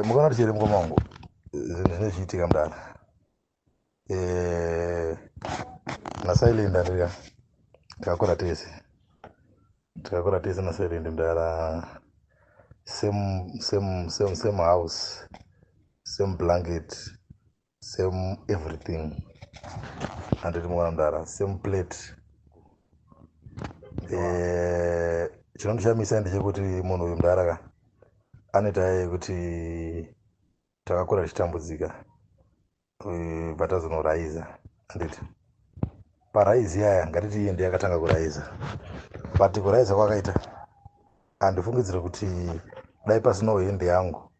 Mukaona tichiri mukoma wangu zvinezviitika mudara naSilent andika takakura tese naSilent mudara, same house, same blanket, same everything, handiti mukaona mudara, same plate. Chinondishamisa ndechekuti munhu uyu mudara ka anoita yekuti takakura tichitambudzika patazonoraiza, handiti paraizi yaya ngatiti iye ndiye akatanga kuraiza, but kuraiza kwakaita handifungidzire kuti dai pasinawo hende yangu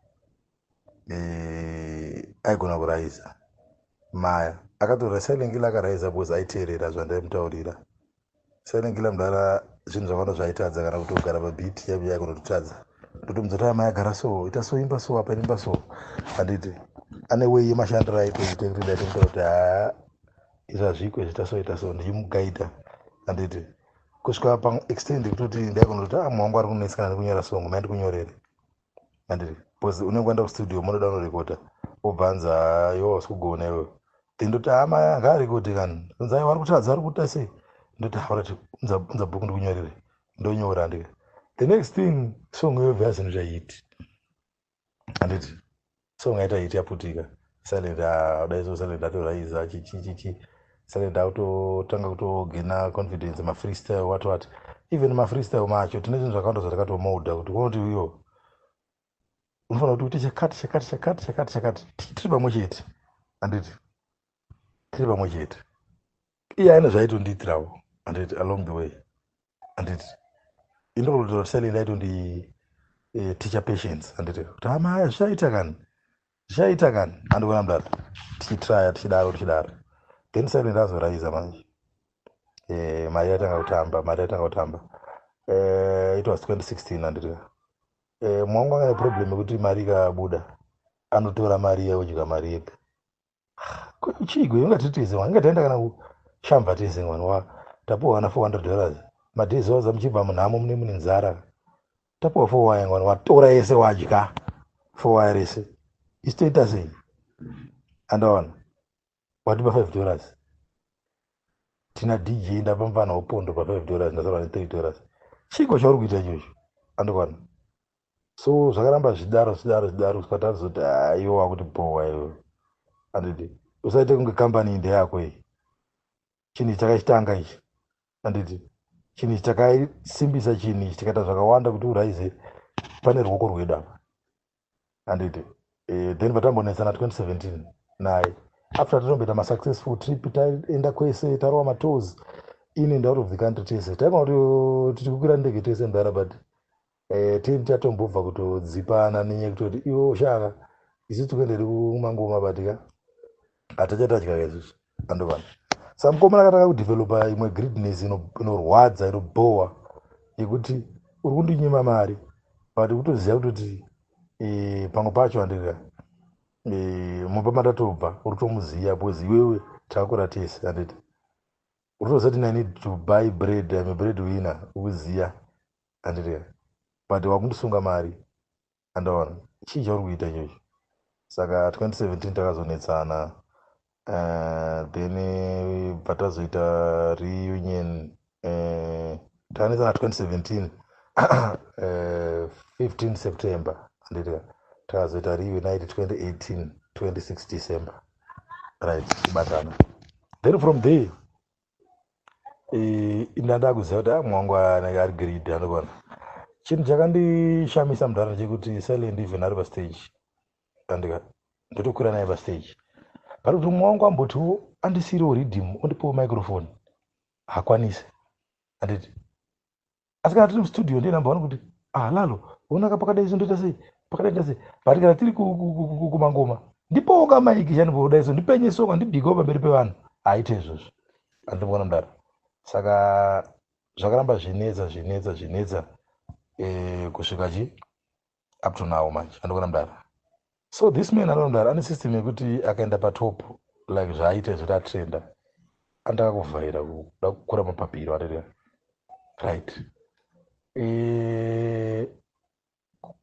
aigona kuraiza. Maya akatora Silengila akaraiza because aiteerera zvandaimutaurira. Silengila mudara zvinhu zvakawanda zvaitadza kana kuti kugara pabhiti yaive yakunototadza ndoto mudzota mai agara so ita so imba so apa imba so, handiti ane wei yemashandiro aitoite kuti ndaitomuta kuti haa izvazviko ita so ndichimugaidha, handiti kusvika paextend kutoti ndaikonoti mwangu ari kunetsekana nekunyora songo maindikunyorere, handiti because unenge waenda kustudio munoda unorekota obva anza iwo wasi kugona iwewe ndindoti maya ngaarekoti kani nzai wari kutadza ari kuita sei, ndoti haurati unza bhuku ndikunyorere ndonyora handika the next thing song yobva yazinoita hit, handiti song yaita hit yaputika. Silent daiso Silent atoraiza chichichichi Silent autotanga kutogena confidence mafreestyle what even mafreestyle macho tine zvinhu zvakawanda zvatakatomoudha kuti konoti iyo unofanira kuti uite chakati tiri pamwe chete, handiti tiri pamwe chete iye aine zvaitondiitirawo, handiti along the way, handiti indokutotora Silent aitondi teacher patience, handiti kuti amaya zvichaita kani handikuona mudara tichitraya tichidaro then Silent azoraiza manje mari yatanga kutamba it was 2016 handiti mwangu anga neproblem yekuti mari ikabuda anotora mari yaudya mari yega chigwe ungatiteze inga taenda kana kushamba tese mwana tapuwa kana $400 madhezi waza muchibva munhamo mune nzara tapuwa 4 waya mwana watora yese wadya 4 waya rese isitoita sei, andaona watipa $5 tina DJ ndapamvana upondo pa $5 ndasara ne$3 chiko chauri kuita ichocho, andikwana so zvakaramba zvidaro kusvika zoti iwo wakuti bowa iwo, handiti usaite kunge kambani ndeyako iyi chinhu chakachitanga ichi, handiti chinhu chakasimbisa chinhu ichi tikaita zvakawanda kuti uraize pane ruoko rwedu apa, handiti then patambonetsana 2017 naye after tatomboita masuccessful trip taenda kwese tarova matours in and out of the country tese taima kuti tikukwira ndege tese mudara but tatombobva kutodzipana nenyaya kutoti iwo shaka isi tikuenderi kumangoma batika hatachatadya isusu, andovana saka mukomana akatanga kudevelopa imwe greediness inorwadza inobhowa yekuti uri kundinyima mari but kutoziva kutoti pamwe pacho handika mupa matatobva uri tomuziva because iwewe takakura tese, handiti uri tozati I need to buy bread, I'm a bread winner ukuziya, handiti but wakundisunga mari, andaona chii chauri kuita ichocho. Saka 2017 takazonetsana then patazoita reunion takanetsana 2017 15 September, handiti takazoita reunite 2018 26 December, right ibatana then from there ndanda kuziva kuti mwangu anenge ari greed, andikona chinhu chakandishamisa mudhara chekuti Silent even ari pastage andika ndotokwira naye pastage but kuti mumwe wangu ambotiwo andisiyirewo rhythm ondipewo microphone hakwanisi, handiti asi kana tiri mustudio ndiye nambaona kuti lalo unaka pakadai zondoita sei but kana tiri kumangoma ndipowo kamaiki chandimbodaiso ndipenye songa ndibhikawo pamberi pevanhu haite izvozvo, handimboona mudara saka zvakaramba zvinetsa kusvika up to now manje, handikuona mudara so this man anoona mudara ane system yekuti akaenda patop like zvaaita zvoti atrenda andaka kuvhaira kuda kukura mapapiro arerera right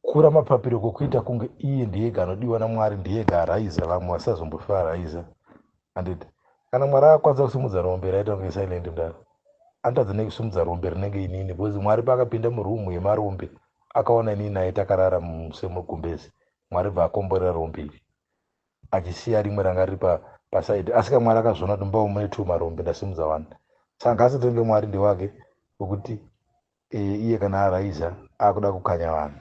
kura mapapiro kokuita kunge iye ndiyega anodiwa naMwari, ndiyega araiza, vamwe vasazombofa araiza. Handiti kana Mwari akwanisa kusimudza rombe raita kunge silent mudaro, anotadza nekusimudza rombe rinenge inini, because Mwari paakapinda murumu yemarombe akaona inini naye takarara semugumbezi, Mwari bva akomborera rombe iri achisiya rimwe ranga riri pasaidi. Asi kaMwari akazviona kuti mbao mune tumarombe ndasimudza wani, saka ngaasitenge Mwari ndewake wekuti iye kana araiza akuda kukanya vanhu.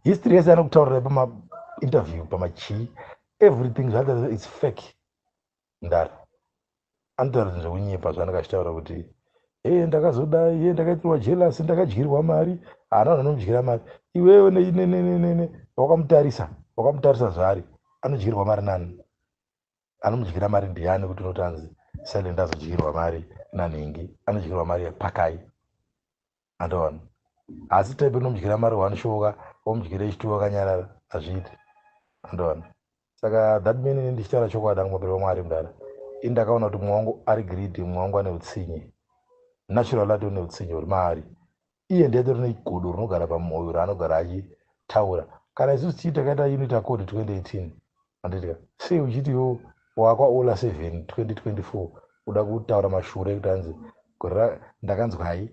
History yese anokutaurira pamainterview pamachii, everything zvata its fake. Ndara anotaura zvekunyepa zvaanenge achitaura kuti ndakazodai, ndakaitirwa jealous, ndakadyirwa mari. Haana vanhu vanomudyira mari. Iwewe wakamutarisa zvari, anodyirwa mari nani? Anomudyira mari ndiani? Kuti unotanzi silent azodyirwa mari nanhingi, anodyirwa mari yepakai. Andoona asi taipe nomudyira mari wanoshoka omudyira chituwo akanyarara, hazviiti. Andoona saka that mean ndichitaura chokwadi angumapiri waMwari mudara, ini ndakaona kuti mwangu ari greedy, mwangu ane utsinye, natural ati une utsinye uri maari. Iye ndiye rine godo rinogara pamwoyo raanogara achitaura. Kana isusu tii takaita unit accord 2018, anditika sei uchitiwo wakwaola 7 2024 uda kutaura mashure kuti anzi ndakanzwai.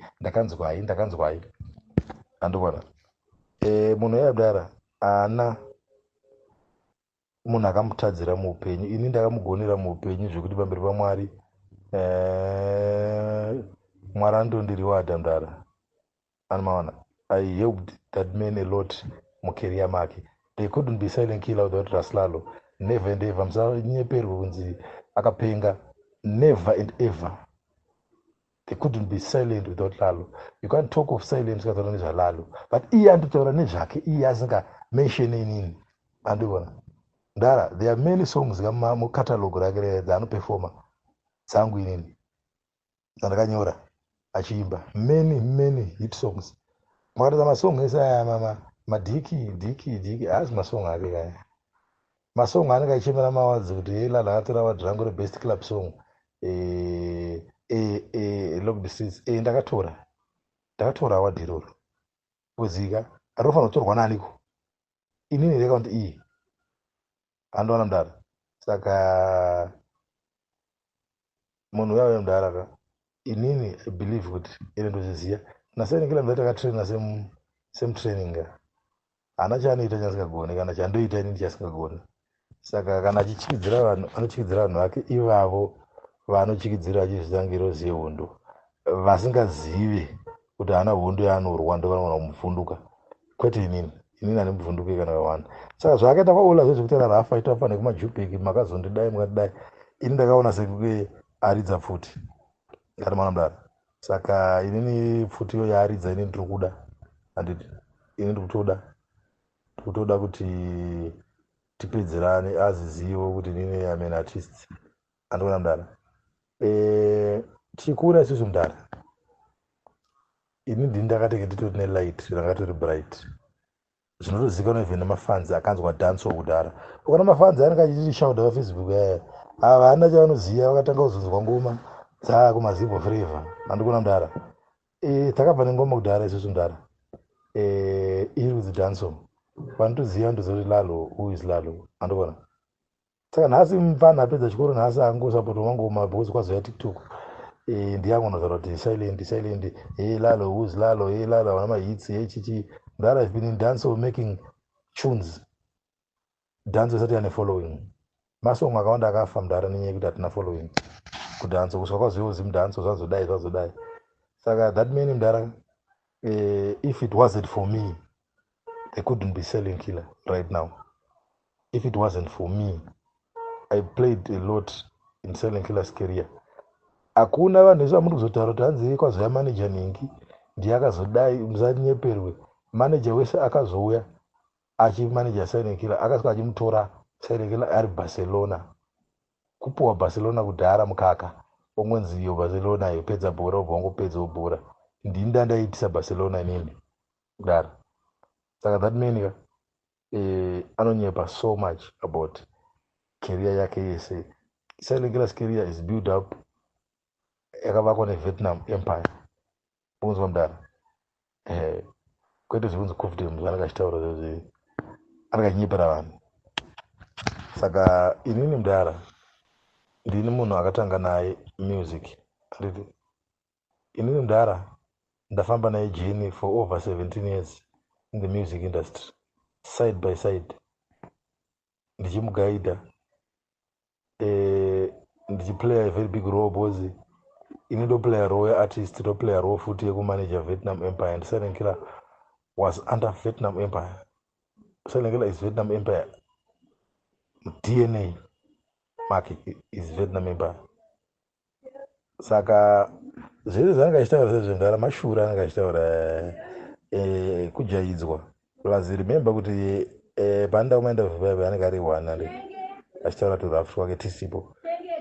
Andikona munhu yabdara ana munhu akamutadzira muupenyu. Ini ndakamugonera muupenyu zvekuti pamberi paMwari Mwari andondiriwadha mudara. Anomaona, I helped that man a lot mucareer make. They couldn't be silent killer without Raslalo. Never and ever. Musanyeperwe kunzi akapenga. Never and ever. They couldn't be silent without Lalo. You can't talk of silence kataura nezvaLalo. But iye andotaura nezvake, iye asinga mention inini. Andikona. Ndara, there are many songs mucatalog rake dzaanoperforma dzangu inini dzandakanyora achiimba, many hit songs. Mwakatarisa masong ese aya madhiki haasi masong ake kaya. Masong anenge achichemera mawadzi kuti Lalo akatora awadzi rangu rebest club song Lock the Streets. Ndakatora awadzi iroro kuzika rinofanira kutorwa naniko, inini ndakaona kuti iyi andoona mudara. Saka munhu uyauya mudara ka inini I believe kuti ine ndozviziva nasaini kila mudara takatraina semutraining ka hana chaanoita chaasingagoni, kana chandoita inini chaasingagoni. Saka kana achichikidzira vanhu anochikidzira vanhu vake ivavo vaanochikidzira achizvitangiro zehondo, vasingazive kuti hana hondo yaanorwa ndokanaona kumuvhunduka. Kwete inini hane muvhunduki kana kawana. Saka zvaakaita kwaola zvezvekuti kana afaita afane kumajubheki makazondidai mukadai, ini ndakaona sekuke aridza pfuti ngati mwana mudara. Saka inini pfuti iyo yaaridza inini ndiri kuda, handiti ini ndiri kutoda kuti tipedzerane, azizivo kuti inini am an artist. Andikuona mudara. Chikura isusu mudara, ini ndini ndakatenge nditori nelight rakatori bright, zvinotozikanwa even nemafans akanzwa dance kudhara. Ukana mafans anenge achiti shauda pafacebook aya havana chavanoziva, vakatanga kuzonzwa ngoma dzakumazimbo flavor. Andikuona mudara. Takabva nengoma kudhara isusu mudara, iri kudzi danso panotoziva ndoziva kuti Lalo, who is Lalo. Andikuona. Saka nhasi mufana apedza chikoro nhasi angosapota wangoma because kwazoya TikTok, ndiyangonotaura kuti silent Lalo, who is Lalo, Lalo hawana mahits chichi. Mudara has been in dance of making tunes, dance isati yane following. Masong akawanda akafa mudara nenyaya yekuti hatina following kudhanso, kusva kwazoyozi mudhanso zvazodai. Saka that mean mudara, if it wasn't for me they couldn't be selling killer right now. If it wasn't for me, I played a lot in selling killer's career. Hakuna vanhu vese vamuri kuzotaura kuti hanzi kwazoya manager ningi ndiye akazodai, musanyeperwe. Manager wese akazouya achimanager silent killer akasvika achimutora silent killer ari Barcelona, kupuwa Barcelona kudhara mukaka ongonzi iyo Barcelona yopedza bhora ubva wangopedzawo bhora. Ndini ndandaitisa Barcelona inini kudhara. Saka that mean anonyepa so much about career yake yese. Silent killer's career is built up yakavakwa neVietnam Empire. Unzwa mudara. kwete zvinonzi confidence zvaanakachitaura zvezve anakanyepera vanhu. Saka inini Mudara ndini munhu akatanga naye music. Anditi inini Mudara ndafamba naye journey for over 17 years in the music industry, side by side, ndichimugaida, ndichiplaya a very big role because ini ndoplaya role yeartist, ndoplaya role futi yekumanager Vietnam Empire, and Silent Killer was under Vietnam Empire. Silent Killer is Vietnam Empire. DNA mark is Vietnam Empire. Saka zviri zvaangachitaura sezvendara mashura angachitaura kujaidzwa. Plus remember kuti panda umaenda vhivaiva anenge ari one ande achitaura kuti rafu wake tisipo.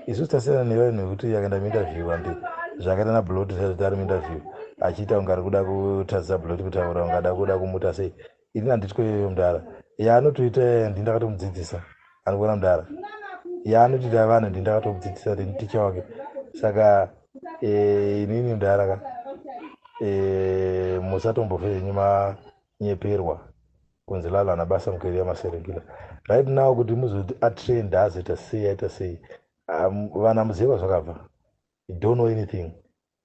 Isusu tasiyana nevanhu nekuti akaenda muinterview ande zvakaita naBlot zvazviti ari muinterview achiita kunge ari kuda kutadzisa Blot kutaura ungada kuda kumuta sei. Ini handitikoyeyo Mudara. Yaanotoita ndindakatomudzidzisa. Anokuona Mudara. Yaanotoita vanhu ndindakatomudzidzisa ndini ticha wake. Saka inini Mudara ka musatombofei manyeperwa kunzi Lalo ana basa mukeri yaMasilent Killer. Right now kuti muzoti atrend azoita sei aita sei. Vana muziva zvakabva. You don't know anything.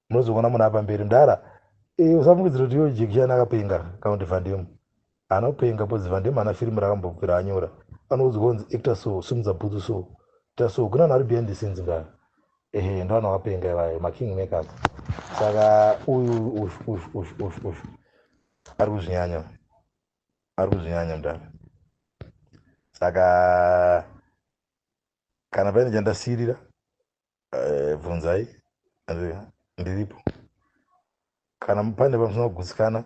Munozoona munhu apa mberi Mudara. Usafungidzira kuti iwe Jekishani akapenga Count Van Damme. Anopenga because Van Damme ana firimu rakambopera anyora. Anoudzwa kunzi actor so, simudza bhutsu so. Actor so, kuna vanhu vari behind the scenes Mudara. Ndo vanhu vakapenga ivaya making makers. Saka uyu ari kuzvinyanya. Ari kuzvinyanya Mudara. Saka kana paine chandasirira bvunzai ndiripo. Kana pane pamusina kugutsikana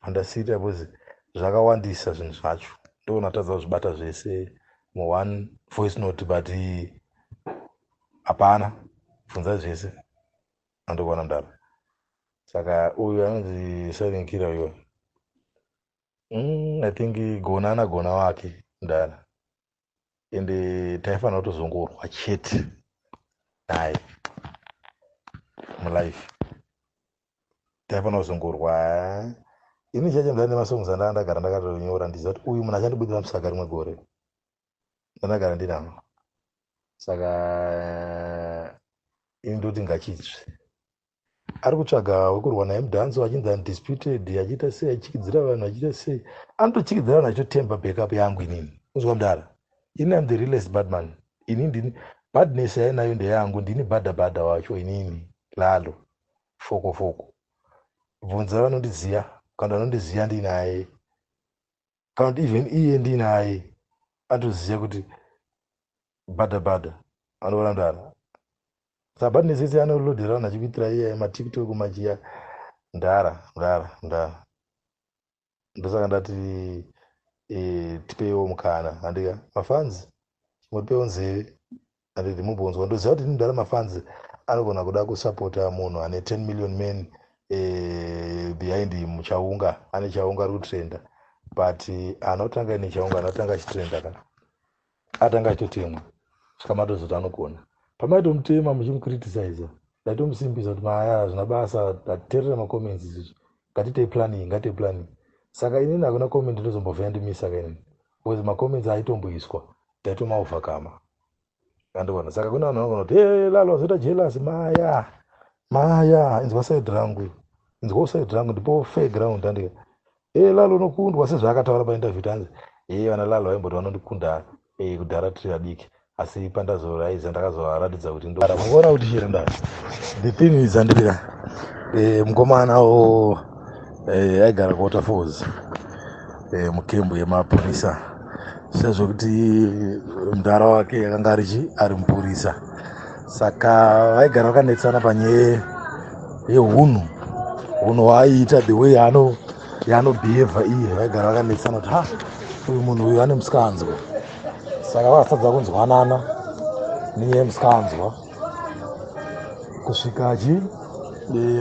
pandasirira because zvakawandisa zvinhu zvacho. Ndonatadza kuzvibata zvese mu1 voice note but hapana bvunzai zvese andokuona Mudara. Saka uyu anonzi Silent Killer uyo. I think gona wake Mudara. Ende taifanira kutozongorwa chete naye mulife. Taifanira kuzongorwa. Ini chacho ndane masongs andakagara ndakatonyora ndiziva kuti uyu munhu achandibudira musaka rimwe gore. Ndakagara ndinamo. Saka ini ndoti ngachitsve. Ari kutsvaga wekurwa naye mudhanzo achinzi undisputed achiita sei achikidzira vanhu achiita sei. Anotochikidzira vanhu achitotemba backup yangu inini. Unzwa Mudara. Ini am the realest bad man. Ini ndini badness yainayo ndeyangu, ndini bhadha wacho inini Lalo. Foko. Bvunza vanondiziya. Kana vanondiziya ndinaye. Kana even iye ndinaye. Anotoziya kuti bhadha. Anoona Mudara. Saka badness yese anolodhera vanhu achikuitira iye maTikTok machiya. Mudara. Ndosaka ndati tipeiwo mukana handika mafanzi chimotipewo nzeve handiti mubonzwa. Ndoziva kuti Mudara mafanzi anogona kuda kusapota munhu ane 10 million men behind him chaunga ane chaunga ari kutrenda but anotanga ine chaunga anotanga achitrenda kana atanga achitotemwa svika matozoti anogona pamaitomutema muchimukriticize daitomusimbisa kuti maya hazvina basa daterera macomments izvizvi ngatitei planning. Saka inini hakuna comment ndozombovhaya ndimisa kainini because macomments aitomboiswa daitomaovhakama kandiona. Saka kuna vanhu vanogona kuti Lalo wazoita jealous maya inzwa side rangu ndipo fair ground andika Lalo unokundwa sezvaakataura painterview tanzi vana Lalo vaimboti vanondikunda kudhara tiri adiki asi pandazoraiza ndakazovaratidza kuti ndongoona kuti chiri Mudara. The thing is andika mukomanawo aigara kuWaterfalls mukembu yemapurisa sezvokuti Mudara wake akanga ari mupurisa. Saka vaigara vakanetsana panyaya yehunhu hwaaiita the way yaanobhihevha iye. Vaigara vakanetsana kuti uyu munhu uyu ane musikanzwa. Saka vakatadza kunzwanana niye musikanzwa kusvika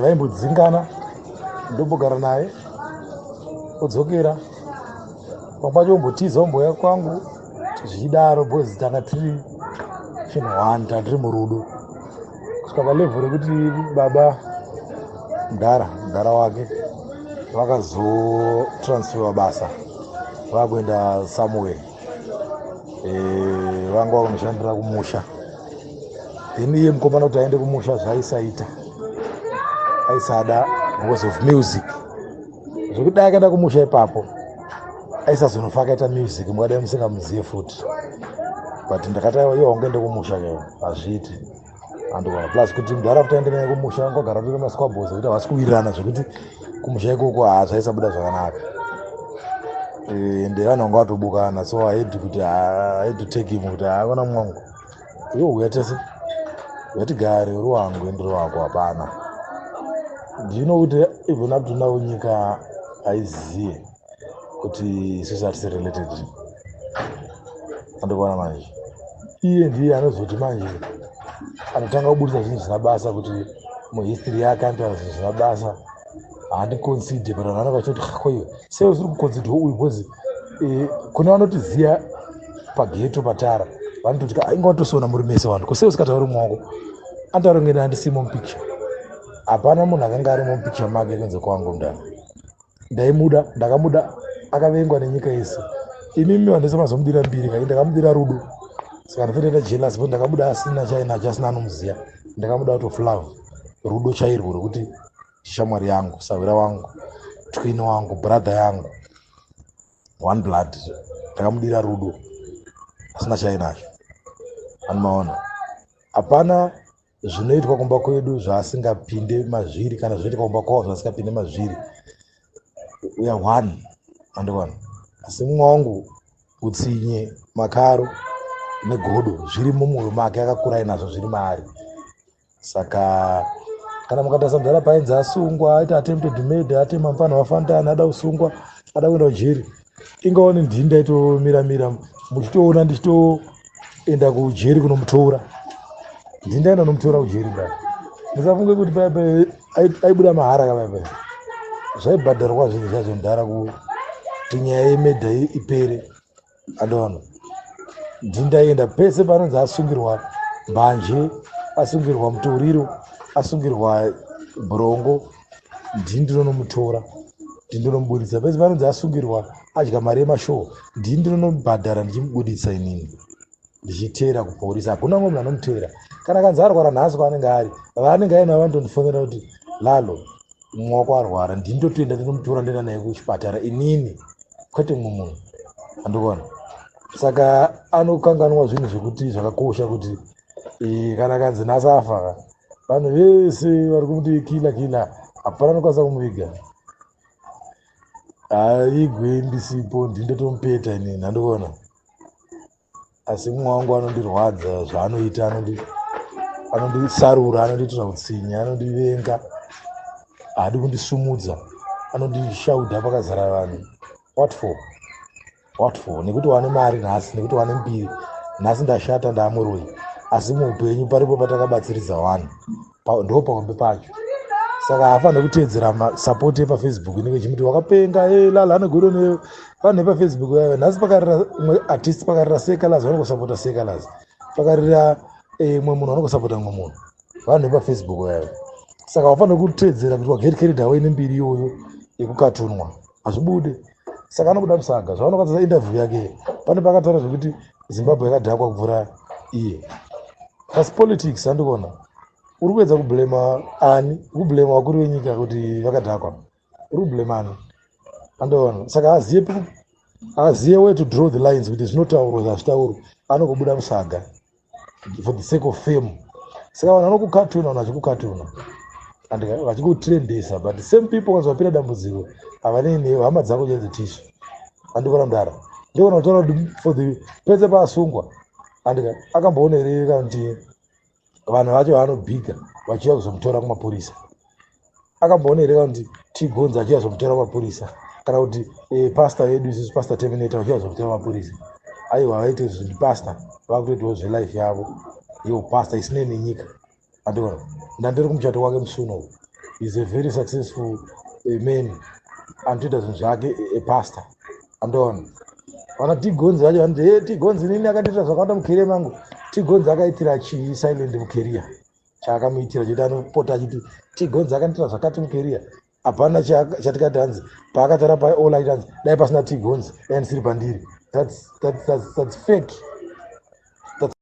vaimbodzingana ndombogara naye odzokera pambacho ombotiza omboya kwangu zvidaro bhozi tanga tiri chinhu 1 tandiri murudo kusvika palevhu rekuti baba Mudara wake vakazotransferiwa basa vakuenda somewhere vanga vakunoshandira kumusha. Then iye mukomana kuti aende kumusha zvaisaita, aisada because of music. Zvekudai akaenda kumusha ipapo aisazonofa akaita music, mungadai musingamuziye futi, but ndakati iwo ungeende kumusha keyo hazviiti andikona. Plus kuti muntaraunda aende naye kumusha angogara ndi masquabbles kuti havasi kuwirirana zvekuti kumusha ikoko zvaisabuda zvakanaka. Ende vanhu vanga vatobukana, so I had to take him kuti haona mwangu iwo uyatese yatigare uri wangu ende uri wako hapana. Ndino kuti even up to now nyika aiziye kuti isusu hatisi related. Andikuona manje iye ndiye anozoti manje anotanga kubudisa zvinhu zvisina basa, kuti muhistory yake anotaura zvinhu zvisina basa. Handikonside but vanhu vachoti koiwe sei usiri kukonsidwa uyu, because kune vanotiziya pageto patara vanototi ingotosona muri mese vanhu, ko sei usikatauri mwako antaura ngeni handisimo mupicture. Hapana munhu akanga arimo mupicture make kunze kwangu mudana. Ndaimuda, ndakamuda, akavengwa nenyika yese. Inini handisi mazomudira mbiri kai ndakamudira rudo, saka ndinotoita jealous kuti ndakamuda asina chainacho, asina anomuziya. Ndakamuda out of love, rudo chairwo rwekuti shamwari yangu, savira wangu, twin wangu, brother yangu, one blood. Ndakamudira rudo asina chainacho. Anomaona hapana zvinoitwa kumba kwedu zvaasingapinde mazviri, kana zvinoitwa kumba kwavo zvaasingapinde mazviri. We are one. Andikona. Asi mumwe wangu utsinye, makaro negodo zviri mumwoyo make, akakura ainazvo zviri maari. Saka kana mukatarisa mudhara painzi asungwa, aita attempted murder, atema mufana wafantana, ada kusungwa, ada kuenda kujeri, ingaoni ndinda itomira muchitoona ndichitoenda kujeri kunomutora. Ndinda enda nomutora kujeri baba. Ndisafunge kuti paipai aibuda mahara kapaipai. Zvaibhadharwa zvinhu zvazvo mudhara kuti nyaya yemedha ipere. Andona ndinda enda pese panonzi asungirwa mbanje, asungirwa mutoriro, asungirwa brongo, ndinomutora, ndinomuburitsa. Pese panonzi asungirwa adya mari yemashow, ndinomubhadhara ndichimubuditsa inini, ndichiteera kupolisa. Hakuna mumwe munhu anomutera. Kana kanzi arwara nhasi kwaanenge ari, vaanenge aina vanondonifonera kuti Lalo mumwe wako arwara, ndinotoenda ndinomutora ndoenda naye kuchipatara inini, kwete mumwe munhu. Andikuona. Saka anokanganwa zvinhu zvekuti zvakakosha kuti kana kanzi nhasi afa, vanhu vese vari kumuti kila hapana anokwanisa kumuviga. Igwe ndisipo ndindotomupeta inini. Andikuona. Asi mumwe wangu anondirwadza zvaanoita, anondisarura, anondiitira utsinya, anondivenga, haadi kundisumudza, anondishaudha pakazara vanhu. What for? Nekuti wane mari nhasi, nekuti wane mbiri nhasi, ndashata ndaamuroi. Asi muupenyu paripo patakabatsiridza vanhu, ndo pakombe pacho. Saka hafanira kuteedzera masapoti epafacebook inenge ichimuti wakapenga, Lala anogodo nevanhu epafacebook vayo. Nhasi pakarira umwe artist, pakarira Sekalazi vanongosapota Sekalazi, pakarira mumwe munhu vanongosapota mumwe munhu, vanhu epafacebook vayo. Saka wafanira kuteedzera kuti waget carried away nembiri iyoyo yekukatunwa, hazvibude. Saka anobuda musaga. Zvavanokwanisa interview yake, pane pakataura zvekuti Zimbabwe yakadhakwa kubvura iye. Pasi politics andikuona. Uri kuedza kublema ani? Kublema wakuru wenyika kuti vakadhakwa. Uri kublema ani? Andikuona. Saka aziye where to draw the lines kuti zvinotaurwa zvazvitaurwa. Anokubuda musaga for the sake of fame. Saka vanhu vanokukatuna, vanhu vachikukatuna, vachikutrendesa, but the same people vazopira dambudziko havanei hama dzako dzedzitishu. Andikuona mudara. Ndikuona kutaura kuti for the pese paasungwa, andika akamboonereka kuti vanhu vacho vanobhiga vachiya kuzomutora kumapurisa. Akamboonereka kuti Tigonza achiya kuzomutora kumapurisa, kana kuti pastor yedu isusu pastor Terminator achiya kuzomutora kumapurisa. Aiwa vaite zvindi pastor vakutoitawo zvelife yavo. Yo pastor isine nenyika. Andikuona. Ndandiri kumuchato wake musuno. Is a very successful man. Anoita zvinhu zvake pastor. Andikuona. Vana Tigonza vacho vanoti Tigonza nini akatiita zvakawanda mukeria mangu. Tigonza akaitira chii silent mukeria. Chaakamuitira chiti anopota achiti Tigonza akandira zvakati mukeria. hapana chatikati hanzi paakatara pai all aiti hanzi dai pasina tigonzi dai ndisiri pandiri. That's fake.